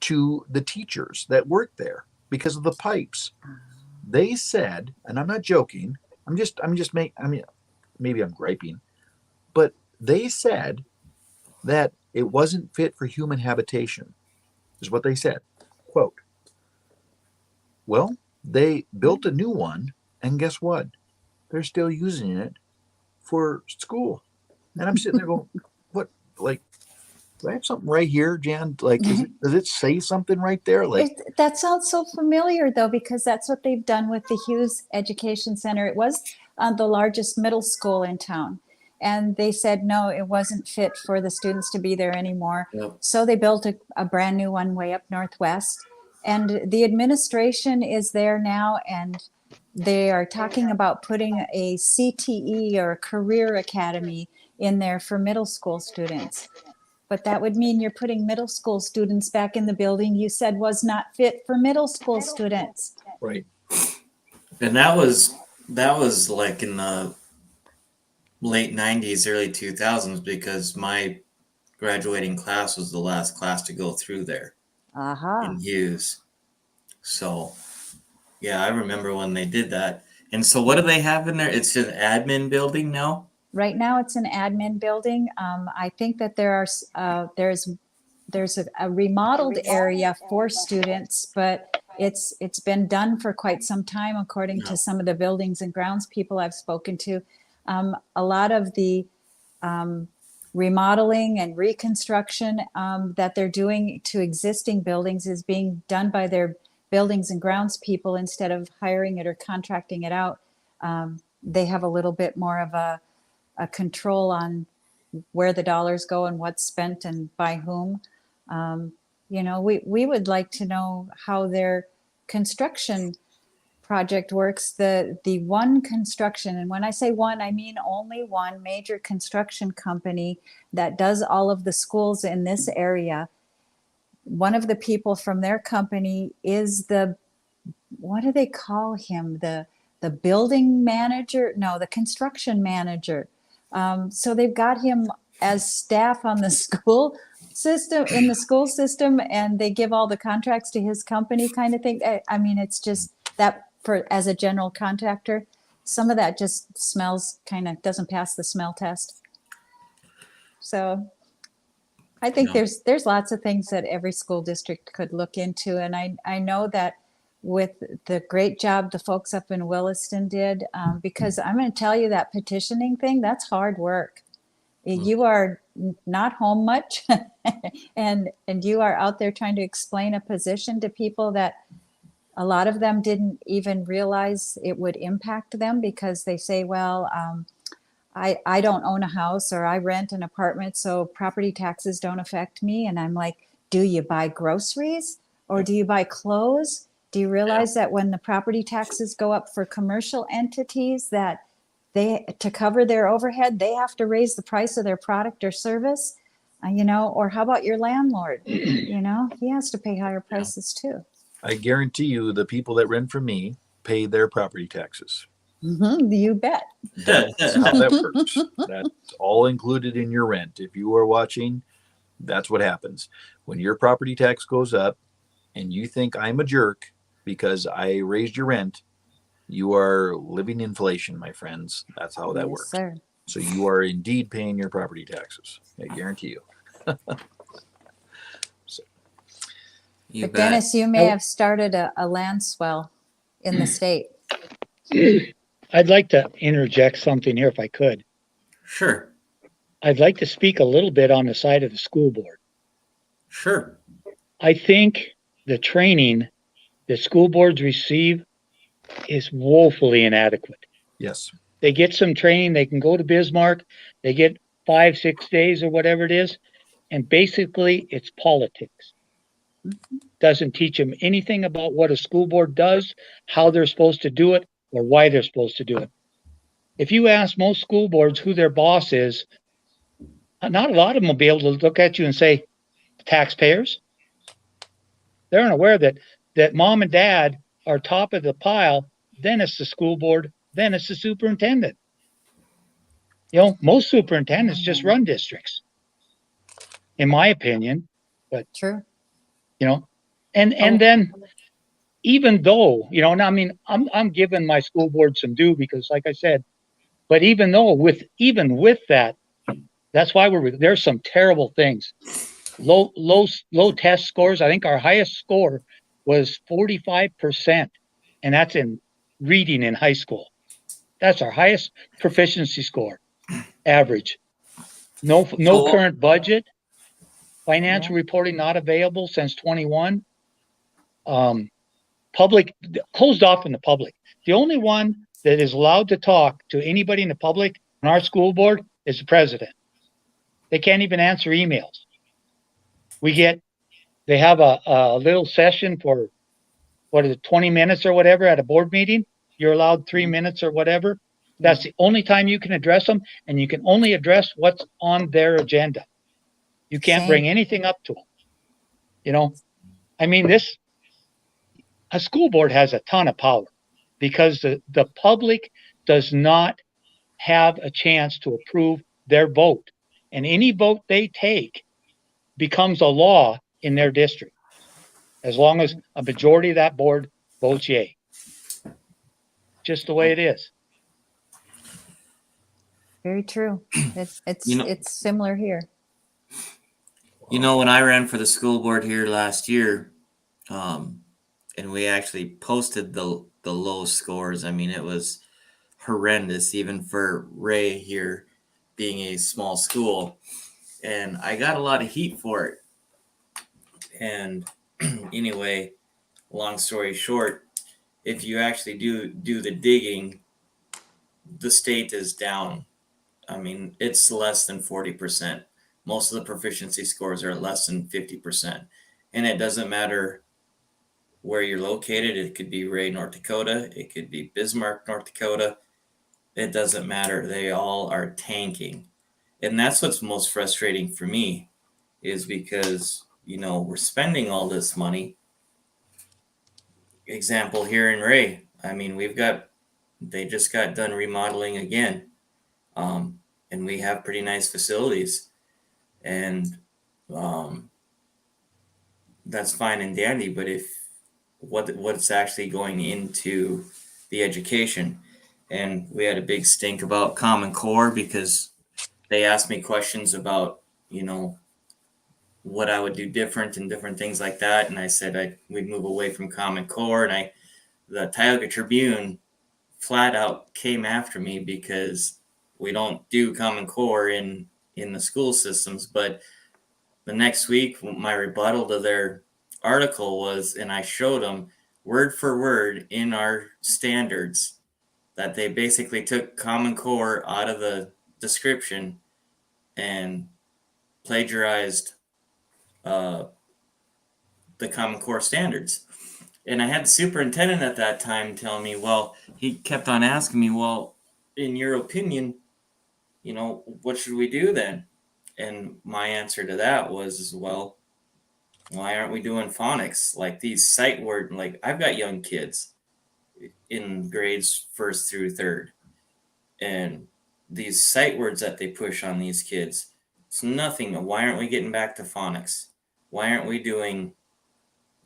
to the teachers that worked there because of the pipes. They said, and I'm not joking, maybe I'm griping, but they said that it wasn't fit for human habitation, is what they said. Quote. Well, they built a new one, and guess what? They're still using it for school. And I'm sitting there going, what, like, do I have something right here, Jan? Like, does it say something right there? Like, That sounds so familiar, though, because that's what they've done with the Hughes Education Center. It was the largest middle school in town. And they said, no, it wasn't fit for the students to be there anymore. Yep. So they built a brand new one way up northwest. And the administration is there now, and they are talking about putting a CTE or a career academy in there for middle school students. But that would mean you're putting middle school students back in the building you said was not fit for middle school students. right. And that was like in the late 90s, early 2000s, because my graduating class was the last class to go through there in Hughes. So, yeah, I remember when they did that. And so what do they have in there? It's an admin building now? Right now, it's an admin building. I think that there's a remodeled area for students, but it's been done for quite some time, according to some of the buildings and grounds people I've spoken to. A lot of the remodeling and reconstruction that they're doing to existing buildings is being done by their buildings and grounds people instead of hiring it or contracting it out. They have a little bit more of a control on where the dollars go and what's spent and by whom. We would like to know how their construction project works. The one construction, and when I say one, I mean only one major construction company that does all of the schools in this area. One of the people from their company is what do they call him? The building manager? No, the construction manager. So they've got him as staff on the school system, and they give all the contracts to his company kind of thing. I mean, it's just that as a general contractor, some of that just smells doesn't pass the smell test. So I think there's lots of things that every school district could look into. And I know that with the great job the folks up in Williston did, because I'm going to tell you that petitioning thing, that's hard work. You are not home much and you are out there trying to explain a position to people that a lot of them didn't even realize it would impact them, because they say, well, I don't own a house, or I rent an apartment, so property taxes don't affect me. And I'm like, do you buy groceries or do you buy clothes? Do you realize that when the property taxes go up for commercial entities, that to cover their overhead, they have to raise the price of their product or service? Or how about your landlord? He has to pay higher prices too. I guarantee you the people that rent from me pay their property taxes. Mm-hmm, you bet. That's how that works. That's all included in your rent. If you are watching, that's what happens. When your property tax goes up and you think I'm a jerk because I raised your rent, you are living inflation, my friends. That's how that works. Sir. So you are indeed paying your property taxes. I guarantee you. But Dennis, you may have started a land swell in the state. I'd like to interject something here if I could. Sure. I'd like to speak a little bit on the side of the school board. Sure. I think the training that school boards receive is woefully inadequate. Yes. They get some training, they can go to Bismarck, they get 5-6 days or whatever it is, and basically it's politics. Doesn't teach them anything about what a school board does, how they're supposed to do it, or why they're supposed to do it. If you ask most school boards who their boss is, not a lot of them will be able to look at you and say, taxpayers. They're unaware that mom and dad are top of the pile, then it's the school board, then it's the superintendent. Most superintendents just run districts. in my opinion, True. you know, and then even though, you know, and I mean, I'm giving my school board some due because like I said, but even with that, that's why there's some terrible things. Low test scores. I think our highest score was 45%, and that's in reading in high school. That's our highest proficiency score, average. No So- current budget. Financial Yeah. reporting not available since 21. Public closed off in the public. The only one that is allowed to talk to anybody in the public on our school board is the president. They can't even answer emails. They have a little session for, 20 minutes or whatever at a board meeting. You're allowed 3 minutes or whatever. That's the only time you can address them, and you can only address what's on their agenda. You can't Same. bring anything up to them. You know, I mean, a school board has a ton of power because the public does not have a chance to approve their vote, and any vote they take becomes a law in their district, as long as a majority of that board votes yay. Just the way it is. Very true. It's You know- it's similar here. You know, when I ran for the school board here last year, and we actually posted the low scores. I mean, it was horrendous, even for Ray here being a small school. And I got a lot of heat for it. And anyway, long story short, if you actually do the digging, the state is down. I mean, it's less than 40%. Most of the proficiency scores are less than 50%. And it doesn't matter where you're located. It could be Ray, North Dakota. It could be Bismarck, North Dakota. It doesn't matter. They all are tanking. And that's what's most frustrating for me, is because, you know, we're spending all this money. Example here in Ray. I mean, they just got done remodeling again. And we have pretty nice facilities. And that's fine and dandy, but what's actually going into the education. And we had a big stink about Common Core because they asked me questions about, you know, what I would do different and different things like that. And I said we'd move away from Common Core. And the Tioga Tribune flat out came after me because we don't do Common Core in the school systems. But the next week, my rebuttal to their article was, and I showed them word for word in our standards that they basically took Common Core out of the description and plagiarized the Common Core standards. And I had the superintendent at that time tell me, well, he kept on asking me, well, in your opinion, you know, what should we do then? And my answer to that was, well, why aren't we doing phonics? Like these sight word, like I've got young kids in grades 1st through 3rd. And these sight words that they push on these kids, it's nothing. Why aren't we getting back to phonics? Why aren't we doing,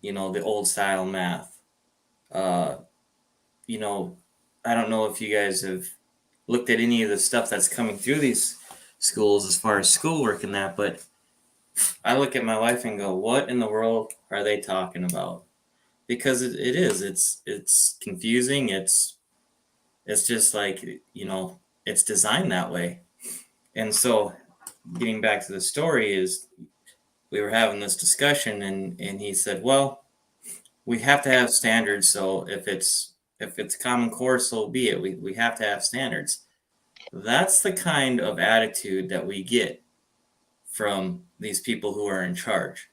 you know, the old style math? You know, I don't know if you guys have looked at any of the stuff that's coming through these schools as far as schoolwork and that, but I look at my wife and go, what in the world are they talking about? Because it's confusing. It's just like, you know, it's designed that way. And so getting back to the story is we were having this discussion and he said, well, we have to have standards. So if it's Common Core, so be it. We have to have standards. That's the kind of attitude that we get from these people who are in charge.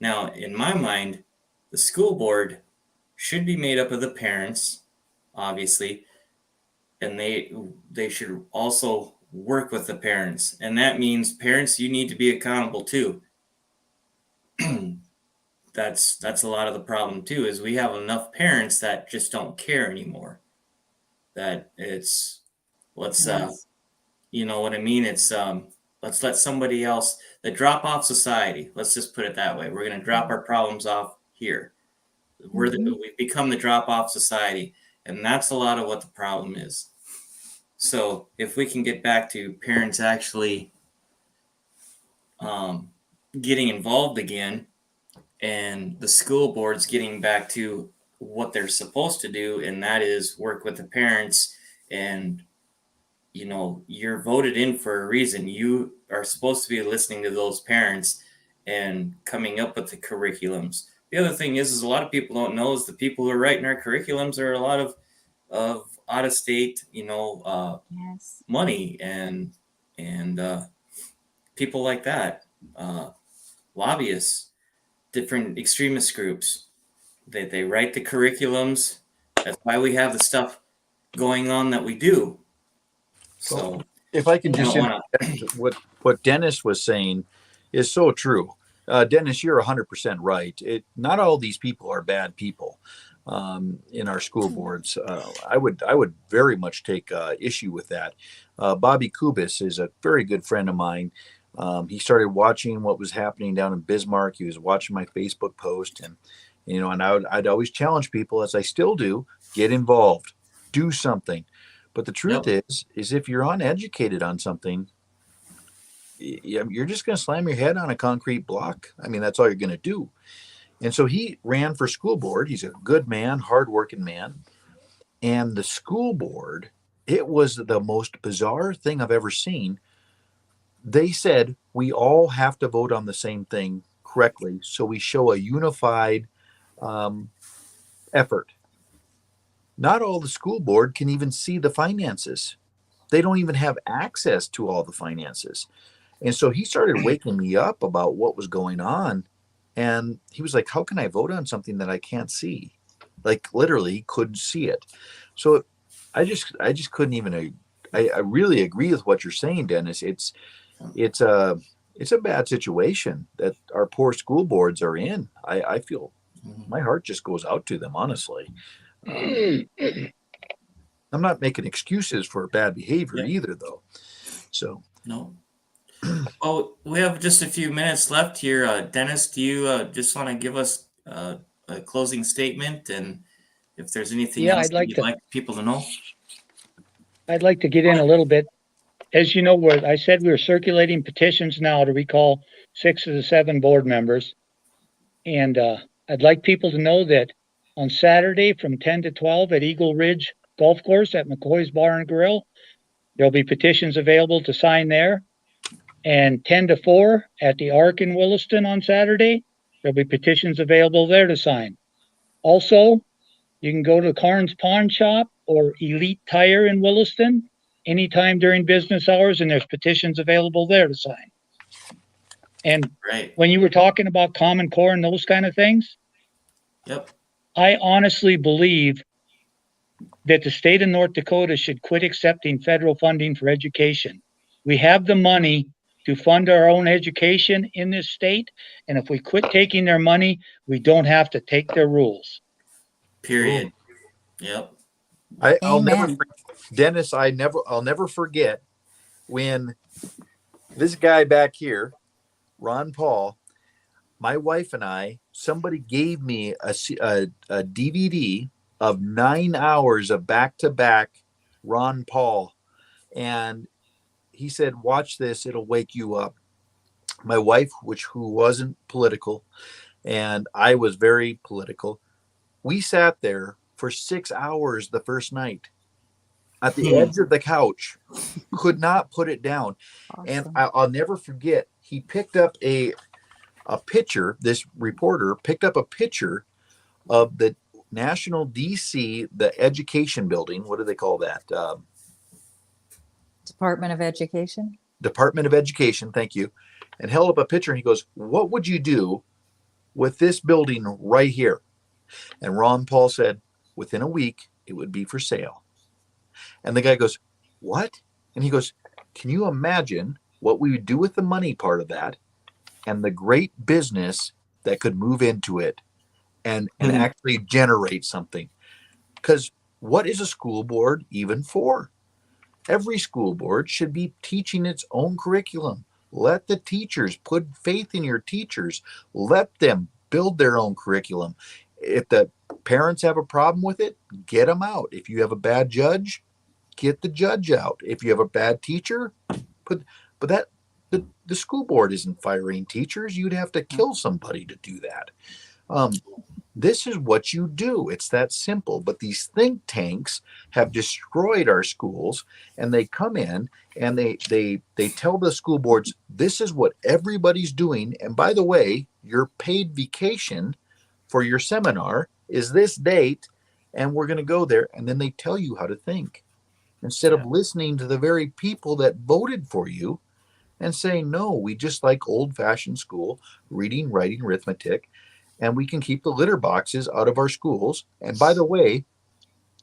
Now, in my mind, the school board should be made up of the parents, obviously, and they should also work with the parents. And that means parents, you need to be accountable too. That's a lot of the problem too, is we have enough parents that just don't care anymore. That it's, let's, Yes. you know what I mean? It's, let's let somebody else. the drop-off society. Let's just put it that way. We're going to drop our problems off here. We've become the drop-off society, and that's a lot of what the problem is. So if we can get back to parents actually getting involved again, and the school boards getting back to what they're supposed to do, and that is work with the parents. And you're voted in for a reason. You are supposed to be listening to those parents and coming up with the curriculums. The other thing is a lot of people don't know is the people who are writing our curriculums are a lot of out of state, Yes. money and people like that, lobbyists, different extremist groups. They write the curriculums. That's why we have the stuff going on that we do. So if I can just wanna... what Dennis was saying is so true. Dennis, you're 100% right. Not all these people are bad people in our school boards. I would very much take issue with that. Bobby Kubis is a very good friend of mine. He started watching what was happening down in Bismarck. He was watching my Facebook post, and I'd always challenge people, as I still do, get involved, do something. But the truth is if you're uneducated on something, you're just going to slam your head on a concrete block. I mean, that's all you're going to do. And so he ran for school board. He's a good man, hardworking man. And the school board, it was the most bizarre thing I've ever seen. They said we all have to vote on the same thing correctly, so we show a unified effort. Not all the school board can even see the finances. They don't even have access to all the finances. And so he started waking me up about what was going on. And he was like, how can I vote on something that I can't see? Like literally couldn't see it. So I just couldn't even, I really agree with what you're saying, Dennis. It's a bad situation that our poor school boards are in. I feel my heart just goes out to them, honestly. I'm not making excuses for bad behavior either, though. So no. Oh, we have just a few minutes left here. Dennis, do you just want to give us a closing statement, and if there's anything else you'd like people to know? I'd like to get in a little bit. As you know, I said we were circulating petitions now to recall 6 of the 7 board members. And I'd like people to know that on Saturday from 10 to 12 at Eagle Ridge Golf Course at McCoy's Bar and Grill, there'll be petitions available to sign there. And 10 to 4 at the Arc in Williston on Saturday, there'll be petitions available there to sign. Also, you can go to Carnes Pawn Shop or Elite Tire in Williston anytime during business hours, and there's petitions available there to sign. And when you were talking about Common Core and those kind of things, I honestly believe that the state of North Dakota should quit accepting federal funding for education. We have the money to fund our own education in this state, and if we quit taking their money, we don't have to take their rules. Period. Yep. I'll never, Dennis, I'll never forget when this guy back here, Ron Paul, my wife and I, somebody gave me a DVD of 9 hours of back-to-back Ron Paul. And he said, watch this, it'll wake you up. My wife, who wasn't political, and I was very political, we sat there for 6 hours the first night at the edge of the couch, could not put it down. Awesome. And I'll never forget, he picked up a picture, this reporter picked up a picture of the National DC, the education building. What do they call that? Department of Education. Department of Education, thank you. And held up a picture and he goes, what would you do with this building right here? And Ron Paul said, within a week, it would be for sale. And the guy goes, what? And he goes, can you imagine what we would do with the money part of that and the great business that could move into it and actually generate something? Because what is a school board even for? Every school board should be teaching its own curriculum, Let the teachers put faith in your teachers. Let them build their own curriculum. If the parents have a problem with it, get them out. If you have a bad judge, get the judge out. If you have a bad teacher, but that the school board isn't firing teachers. You'd have to kill somebody to do that. This is what you do. It's that simple. But these think tanks have destroyed our schools, and they come in and they tell the school boards, this is what everybody's doing. And by the way, your paid vacation for your seminar is this date, and we're going to go there. And then they tell you how to think instead of listening to the very people that voted for you and saying, no, we just like old-fashioned school, reading, writing, arithmetic, and we can keep the litter boxes out of our schools. And by the way,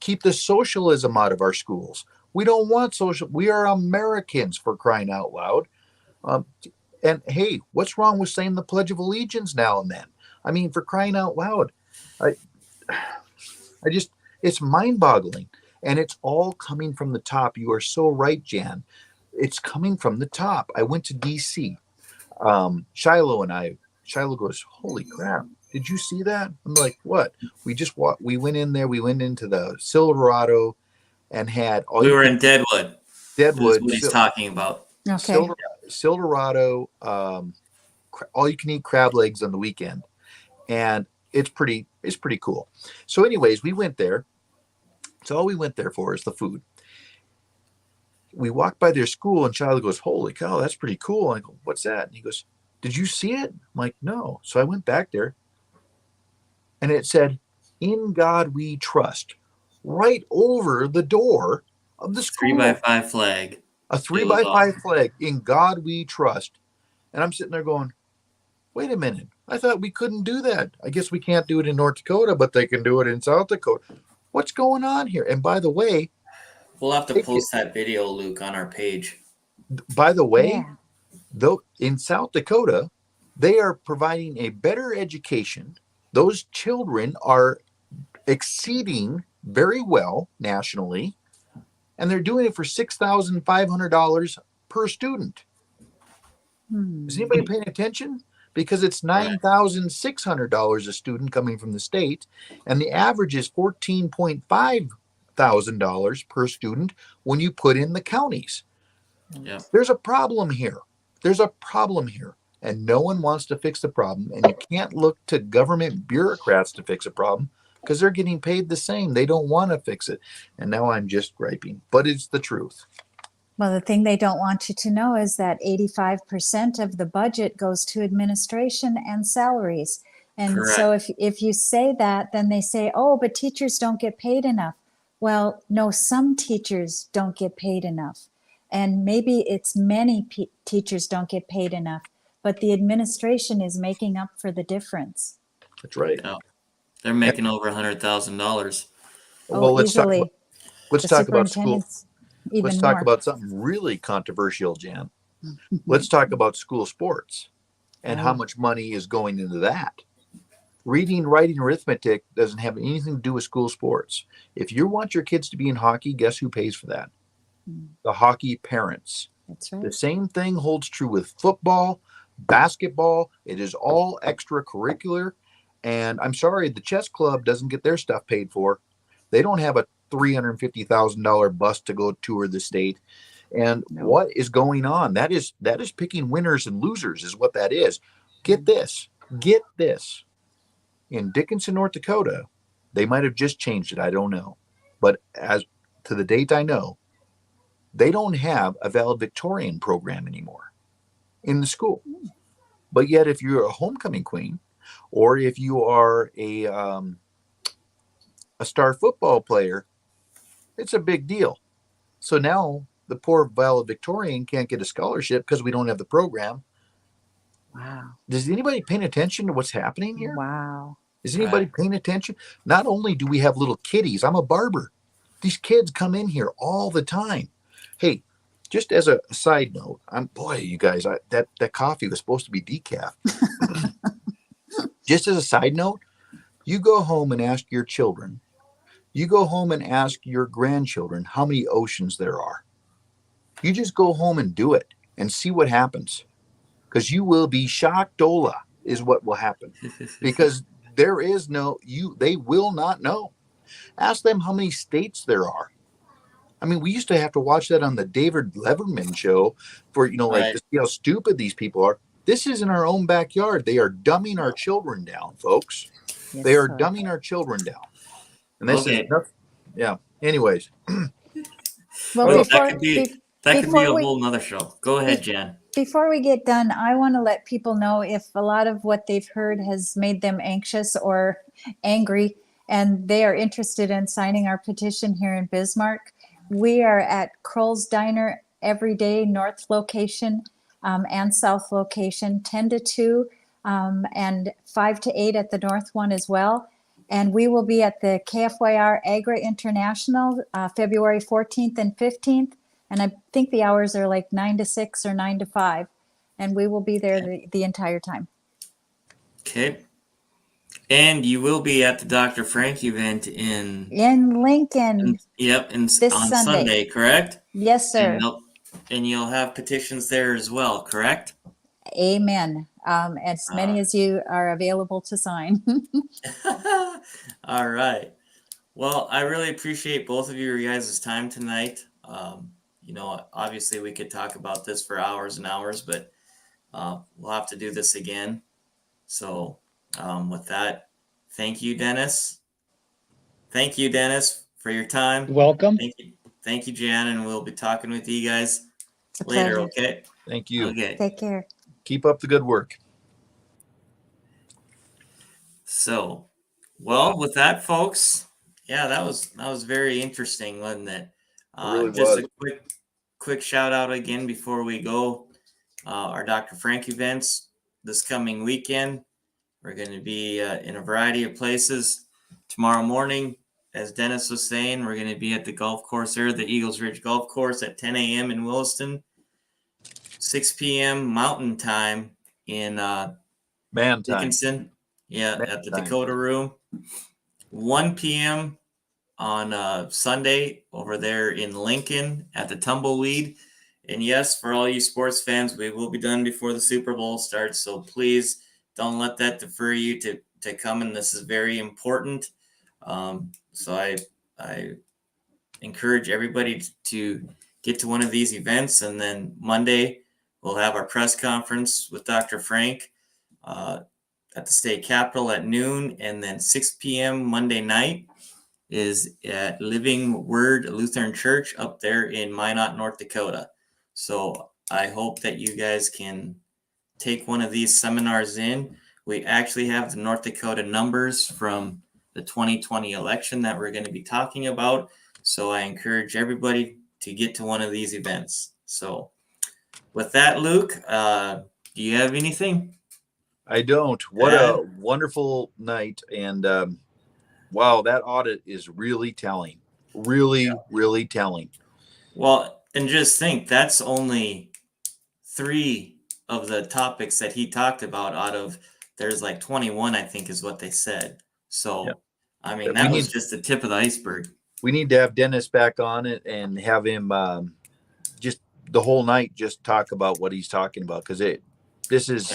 keep the socialism out of our schools. We don't want social. We are Americans, for crying out loud. And hey, what's wrong with saying the Pledge of Allegiance now and then? I mean, for crying out loud, it's mind-boggling. And it's all coming from the top. You are so right, Jan. It's coming from the top. I went to DC. Shiloh goes, holy crap. Did you see that? I'm like, what? We went in there. We went into the Silverado and had all. We were in Deadwood. Deadwood. That's what he's talking about. Okay. Silverado, all you can eat crab legs on the weekend. And it's pretty cool. So anyways, we went there. So all we went there for is the food. We walked by their school and Shiloh goes, holy cow, that's pretty cool. I go, what's that? And he goes, did you see it? I'm like, no. So I went back there and it said, in God we trust, right over the door of the school. 3x5 flag. A 3x5 flag, in God we trust. And I'm sitting there going, wait a minute. I thought we couldn't do that. I guess we can't do it in North Dakota, but they can do it in South Dakota. What's going on here? And by the way, we'll have to post that video, Luke, on our page. By the way, though in South Dakota, they are providing a better education. Those children are exceeding very well nationally, and they're doing it for $6,500 per student. Is anybody paying attention? Because it's $9,600 a student coming from the state, and the average is $14,500 per student when you put in the counties. Yeah. There's a problem here. And no one wants to fix the problem. And you can't look to government bureaucrats to fix a problem because they're getting paid the same. They don't want to fix it. And now I'm just griping, but it's the truth. Well, the thing they don't want you to know is that 85% of the budget goes to administration and salaries. And Correct. So if you say that, then they say, oh, but teachers don't get paid enough. Well, no, some teachers don't get paid enough. And maybe it's many teachers don't get paid enough, but the administration is making up for the difference. That's right. Yeah. They're making over $100,000. Well, let's easily. talk about school. Even Let's talk more. about something really controversial, Jan. Let's talk about school sports and how much money is going into that. Reading, writing, arithmetic doesn't have anything to do with school sports. If you want your kids to be in hockey, guess who pays for that? The hockey parents. That's right. The same thing holds true with football, basketball. It is all extracurricular. And I'm sorry, the chess club doesn't get their stuff paid for. They don't have a $350,000 bus to go tour the state. And what is going on? That is picking winners and losers is what that is. Get this. In Dickinson, North Dakota, they might have just changed it. I don't know. But as to the date I know, they don't have a valedictorian program anymore in the school. But yet, if you're a homecoming queen, or if you are a star football player, it's a big deal. So now the poor valedictorian can't get a scholarship because we don't have the program. Wow. Is anybody paying attention to what's happening here? Wow. Is anybody paying attention? Not only do we have little kiddies, I'm a barber. These kids come in here all the time. Hey, just as a side note, you guys, that coffee was supposed to be decaf. Just as a side note, you go home and ask your children, you go home and ask your grandchildren how many oceans there are. You just go home and do it and see what happens. because you will be shocked, Ola, is what will happen. Because there is they will not know. Ask them how many states there are. I mean, we used to have to watch that on the David Letterman show for, Right. to see how stupid these people are. This is in our own backyard. They are dumbing our children down, folks. Yes, They are sir. dumbing our children down. And this Okay. is nothing. Yeah. Anyways. Well, Well, before, that could be a before we whole nother show. Go ahead, Jan. before we get done, I want to let people know if a lot of what they've heard has made them anxious or angry, and they are interested in signing our petition here in Bismarck. We are at Kroll's Diner every day, north location and south location, 10 to 2 and 5 to 8 at the north one as well. And we will be at the KFYR Agra International February 14th and 15th. And I think the hours are like 9 to 6 or 9 to 5. And we will be there the entire time. Okay. And you will be at the Dr. Frank event in Lincoln. on Sunday. Sunday, correct? Yes, sir. And you'll have petitions there as well, correct? Amen. As many as you are available to sign. All right. Well, I really appreciate both of your guys' time tonight. Obviously we could talk about this for hours and hours, but we'll have to do this again. So with that, thank you, Dennis. Thank you, Dennis, for your time. Welcome. Thank you, Jan, and we'll be talking with you guys It's a later, pleasure. okay? Thank you. Okay. Take care. Keep up the good work. So, well, with that, folks, yeah, that was very interesting, wasn't it? Really just was. a quick shout out again before we go. Our Dr. Frank events this coming weekend. We're going to be in a variety of places. Tomorrow morning, as Dennis was saying, we're going to be at the golf course there, the Eagles Ridge Golf Course at 10 a.m. in Williston. 6 p.m. Mountain Time in Man time. Dickinson. Yeah, Man at the time. Dakota Room. 1 p.m. on Sunday over there in Lincoln at the Tumbleweed. And yes, for all you sports fans, we will be done before the Super Bowl starts. So please don't let that defer you to come. And this is very important. So I encourage everybody to get to one of these events. And then Monday, we'll have our press conference with Dr. Frank at the state capitol at noon. And then 6 p.m. Monday night is at Living Word Lutheran Church up there in Minot, North Dakota. So I hope that you guys can take one of these seminars in. We actually have the North Dakota numbers from the 2020 election that we're going to be talking about. So I encourage everybody to get to one of these events. So with that, Luke, do you have anything? I don't. What a wonderful night. And wow, that audit is really telling. Really telling. Well, and just think, that's only 3 of the topics that he talked about out of, there's like 21, I think is what they said. So, Yep. I mean, that was just the tip of the iceberg. We need to have Dennis back on it and have him just the whole night just talk about what he's talking about. Because this is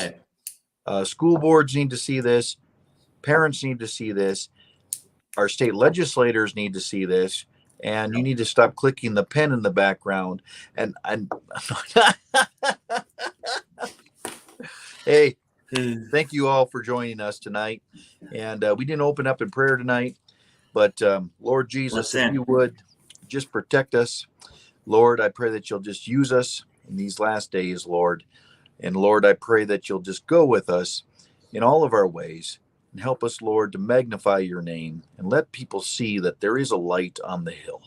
school boards need to see this. Parents need to see this. Our state legislators need to see this. And you need to stop clicking the pen in the background. And hey, thank you all for joining us tonight. And we didn't open up in prayer tonight, but Lord Jesus, if you would just protect us, Lord, I pray that you'll just use us in these last days, Lord. And Lord, I pray that you'll just go with us in all of our ways and help us, Lord, to magnify your name and let people see that there is a light on the hill.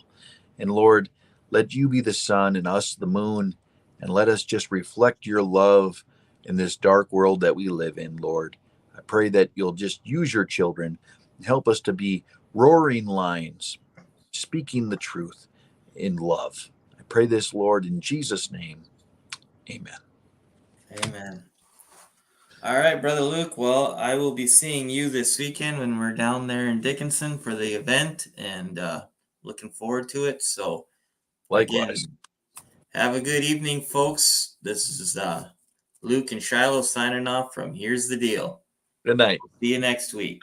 And Lord, let you be the sun and us the moon, and let us just reflect your love in this dark world that we live in, Lord. I pray that you'll just use your children and help us to be roaring lions, speaking the truth in love. I pray this, Lord, in Jesus' name. Amen. Amen. All right, Brother Luke. Well, I will be seeing you this weekend when we're down there in Dickinson for the event, and looking forward to it. So, Likewise. Again, have a good evening, folks. This is Luke and Shiloh signing off from Here's the Deal. Good night. See you next week.